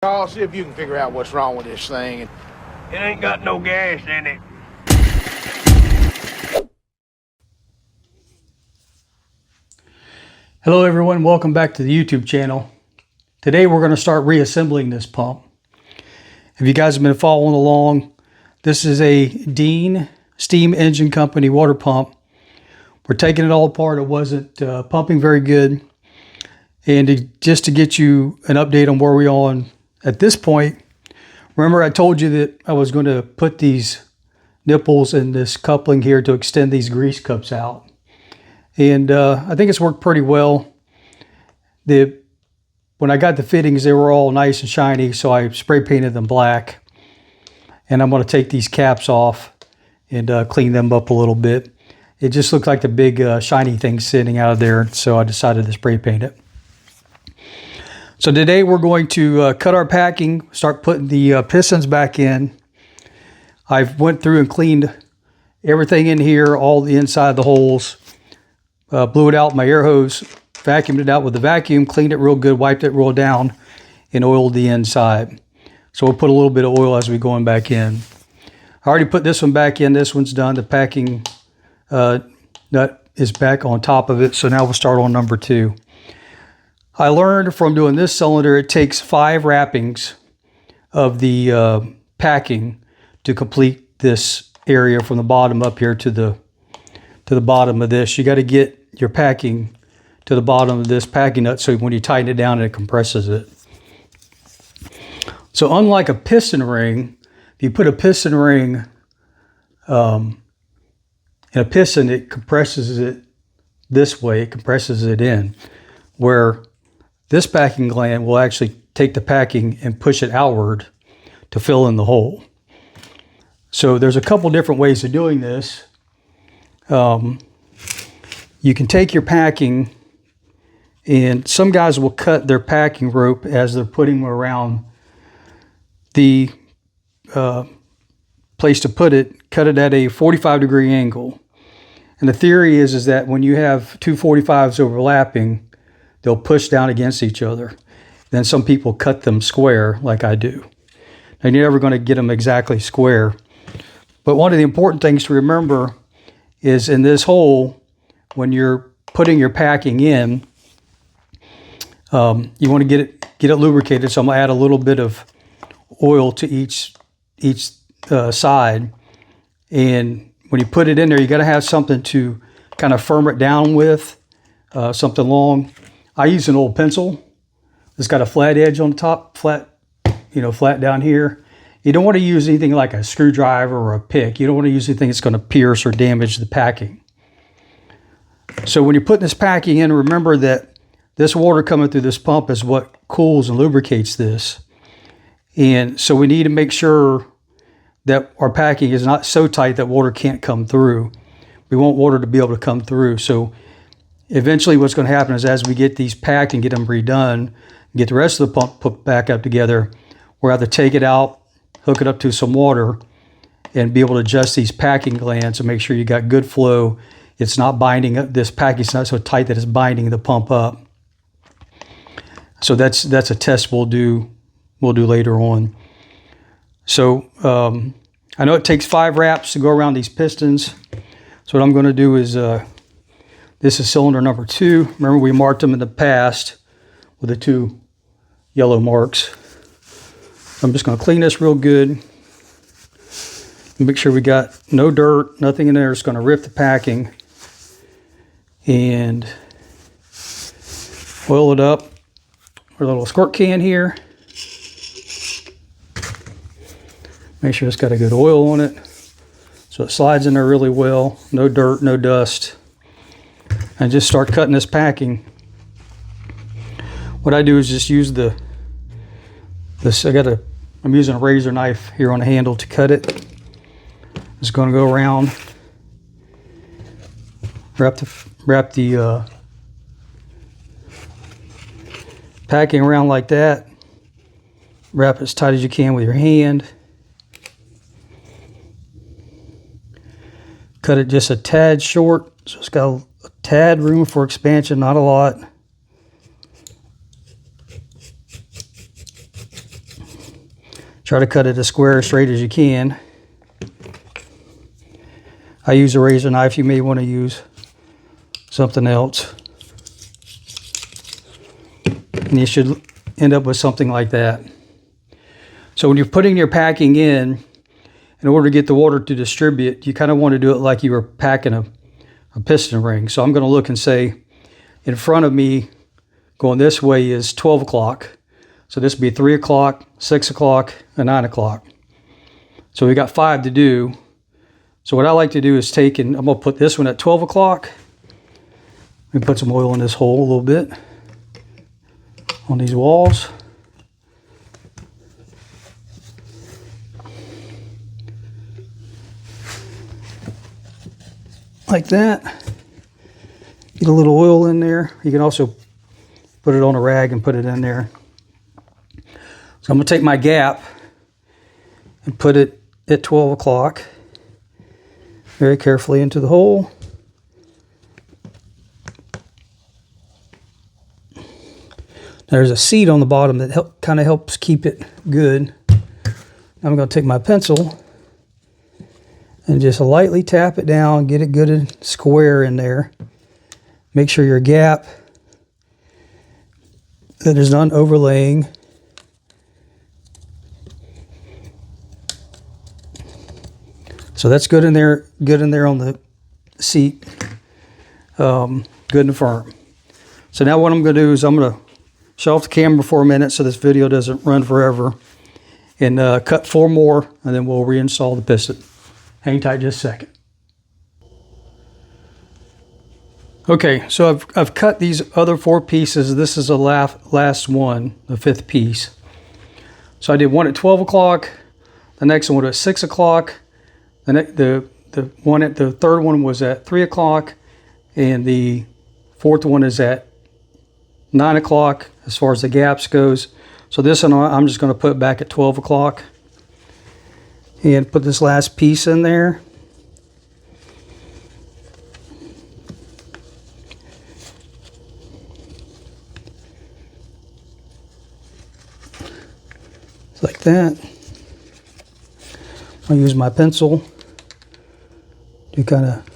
Carl, see if you can figure out what's wrong with this thing. It ain't got no gas in it. Hello everyone, welcome back to the YouTube channel. Today we're going to start reassembling this pump. If you guys have been following along, this is a Deane Steam Engine Company water pump. We're taking it all apart. It wasn't pumping very good. And just to get you an update on where we are at this point, remember I told you that I was going to put these nipples in this coupling here to extend these grease cups out. And I think it's worked pretty well. When I got the fittings, they were all nice and shiny, so I spray painted them black. And I'm going to take these caps off and clean them up a little bit. It just looked like the big shiny thing sitting out of there, so I decided to spray paint it. So today we're going to cut our packing, start putting the pistons back in. I've went through and cleaned everything in here, all the inside of the holes. Blew it out with my air hose, vacuumed it out with the vacuum, cleaned it real good, wiped it real down, and oiled the inside. So we'll put a little bit of oil as we go back in. I already put this one back in. This one's done. The packing nut is back on top of it. So now we'll start on number 2. I learned from doing this cylinder, it takes 5 wrappings of the packing to complete this area from the bottom up here to the bottom of this. You got to get your packing to the bottom of this packing nut so when you tighten it down, it compresses it. So unlike a piston ring, if you put a piston ring in a piston, it compresses it this way, it compresses it in, where this packing gland will actually take the packing and push it outward to fill in the hole. So there's a couple different ways of doing this. You can take your packing, and some guys will cut their packing rope as they're putting around the place to put it, cut it at a 45-degree angle. And the theory is that when you have two 45s overlapping, they'll push down against each other. Then some people cut them square like I do. And you're never going to get them exactly square. But one of the important things to remember is in this hole, when you're putting your packing in, you want to get it lubricated. So I'm going to add a little bit of oil to each side. And when you put it in there, you got to have something to kind of firm it down with, something long. I use an old pencil. It's got a flat edge on the top, flat down here. You don't want to use anything like a screwdriver or a pick. You don't want to use anything that's going to pierce or damage the packing. So when you're putting this packing in, remember that this water coming through this pump is what cools and lubricates this. And so we need to make sure that our packing is not so tight that water can't come through. We want water to be able to come through. So eventually what's going to happen is as we get these packed and get them redone, get the rest of the pump put back up together, we'll have to take it out, hook it up to some water, and be able to adjust these packing glands to make sure you got good flow. It's not binding up, this packing's not so tight that it's binding the pump up. So that's a test we'll do later on. So I know it takes 5 wraps to go around these pistons. So what I'm going to do is, this is cylinder number 2. Remember we marked them in the past with the 2 yellow marks. I'm just going to clean this real good. Make sure we got no dirt, nothing in there. It's going to rip the packing. And oil it up. Our little squirt can here. Make sure it's got a good oil on it. So it slides in there really well. No dirt, no dust. And just start cutting this packing. What I do is just use I'm using a razor knife here on the handle to cut it. It's going to go around, wrap the packing around like that. Wrap it as tight as you can with your hand. Cut it just a tad short, so it's got a tad room for expansion, not a lot. Try to cut it as square, as straight as you can. I use a razor knife. You may want to use something else. And you should end up with something like that. So when you're putting your packing in order to get the water to distribute, you kind of want to do it like you were packing a piston ring. So I'm going to look and say, in front of me, going this way is 12 o'clock. So this would be 3 o'clock, 6 o'clock, and 9 o'clock. So we got 5 to do. So what I like to do is take, and I'm going to put this one at 12 o'clock. Let me put some oil in this hole a little bit on these walls. Like that. Get a little oil in there. You can also put it on a rag and put it in there. So I'm going to take my gap and put it at 12 o'clock very carefully into the hole. There's a seat on the bottom that kind of helps keep it good. I'm going to take my pencil and just lightly tap it down, get it good and square in there. Make sure your gap that is not overlaying. So that's good in there on the seat, good and firm. So now what I'm going to do is I'm going to shut off the camera for a minute so this video doesn't run forever, and cut 4 more, and then we'll reinstall the piston. Hang tight just a second. Okay, so I've cut these other 4 pieces. This is the last one, the 5th piece. So I did one at 12 o'clock, the next one was at 6 o'clock, the third one was at 3 o'clock, and the 4th one is at 9 o'clock as far as the gaps goes. So this one I'm just going to put back at 12 o'clock. And put this last piece in there. Like that. I'll use my pencil to kind of,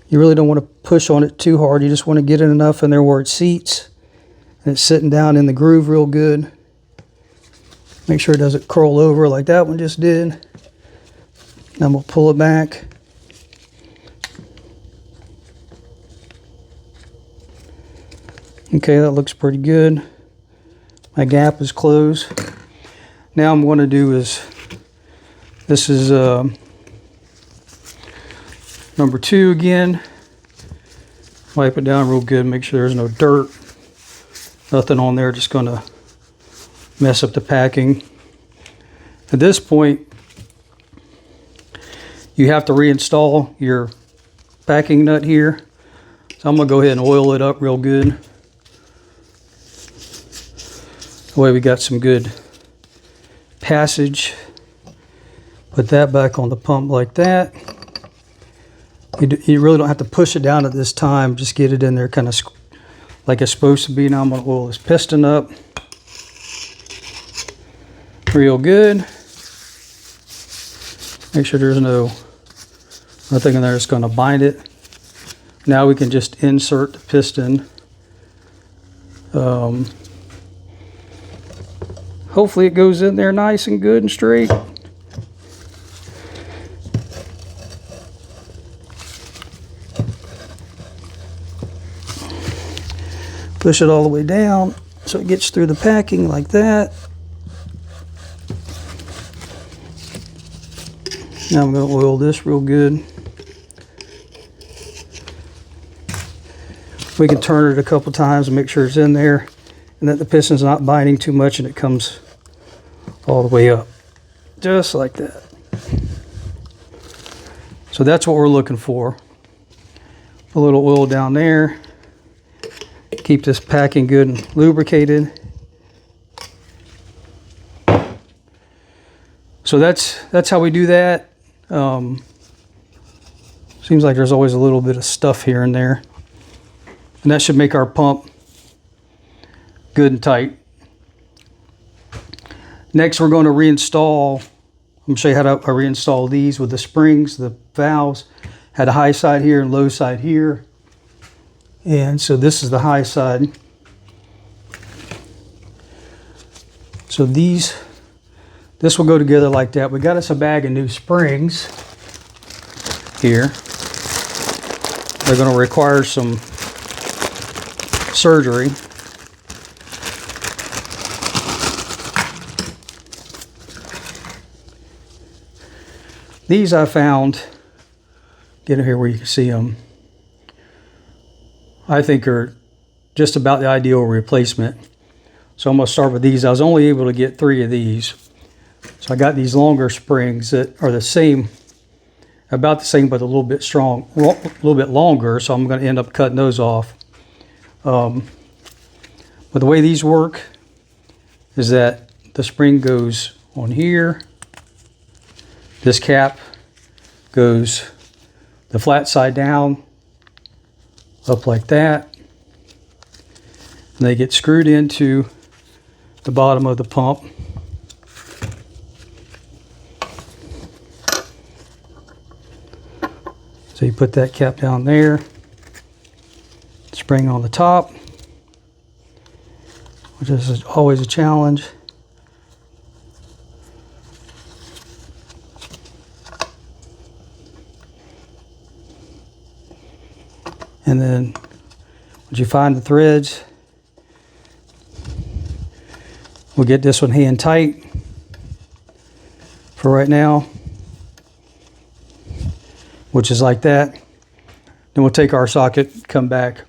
you really don't want to push on it too hard. You just want to get it enough in there where it seats and it's sitting down in the groove real good. Make sure it doesn't curl over like that one just did. Then we'll pull it back. Okay, that looks pretty good. My gap is closed. Now I'm going to do is, this is number 2 again. Wipe it down real good, make sure there's no dirt. Nothing on there, just going to mess up the packing. At this point, you have to reinstall your packing nut here. So I'm going to go ahead and oil it up real good. That way we got some good passage. Put that back on the pump like that. You really don't have to push it down at this time. Just get it in there kind of like it's supposed to be. Now I'm going to oil this piston up real good. Make sure there's nothing in there that's going to bind it. Now we can just insert the piston. Hopefully it goes in there nice and good and straight. Push it all the way down so it gets through the packing like that. Now I'm going to oil this real good. We can turn it a couple times and make sure it's in there and that the piston's not binding too much and it comes all the way up. Just like that. So that's what we're looking for. A little oil down there. Keep this packing good and lubricated. So that's how we do that. Seems like there's always a little bit of stuff here and there. And that should make our pump good and tight. Next, we're going to reinstall. I'm going to show you how to reinstall these with the springs, the valves. Had a high side here and low side here. And so this is the high side. So this will go together like that. We got us a bag of new springs here. They're going to require some surgery. These I found, get in here where you can see them, I think are just about the ideal replacement. So I'm going to start with these. I was only able to get 3 of these. So I got these longer springs that are the same, about the same, but a little bit longer. So I'm going to end up cutting those off. But the way these work is that the spring goes on here. This cap goes the flat side down, up like that. And they get screwed into the bottom of the pump. So you put that cap down there, spring on the top, which is always a challenge. And then once you find the threads, we'll get this one hand tight for right now, which is like that. Then we'll take our socket, come back,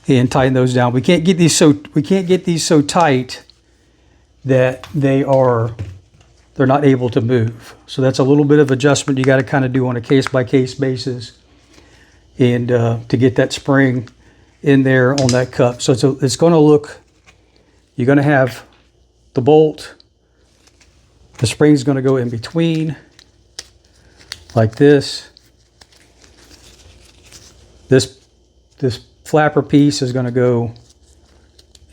and tighten those down. We can't get these so tight that they're not able to move. So that's a little bit of adjustment you got to kind of do on a case-by-case basis, and to get that spring in there on that cup. So it's going to look, you're going to have the bolt, the spring's going to go in between like this. This flapper piece is going to go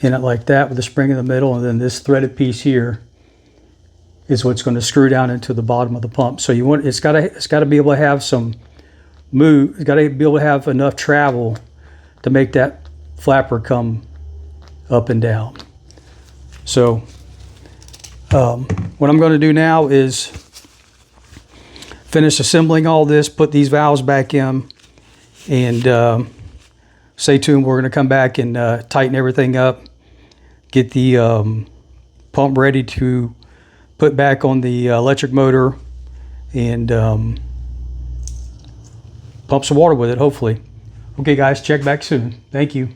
in it like that with the spring in the middle, and then this threaded piece here is what's going to screw down into the bottom of the pump. So it's got to be able to have some move. It's got to be able to have enough travel to make that flapper come up and down. So what I'm going to do now is finish assembling all this, put these valves back in, and stay tuned. We're going to come back and tighten everything up, get the pump ready to put back on the electric motor, and pump some water with it, hopefully. Okay guys, check back soon. Thank you.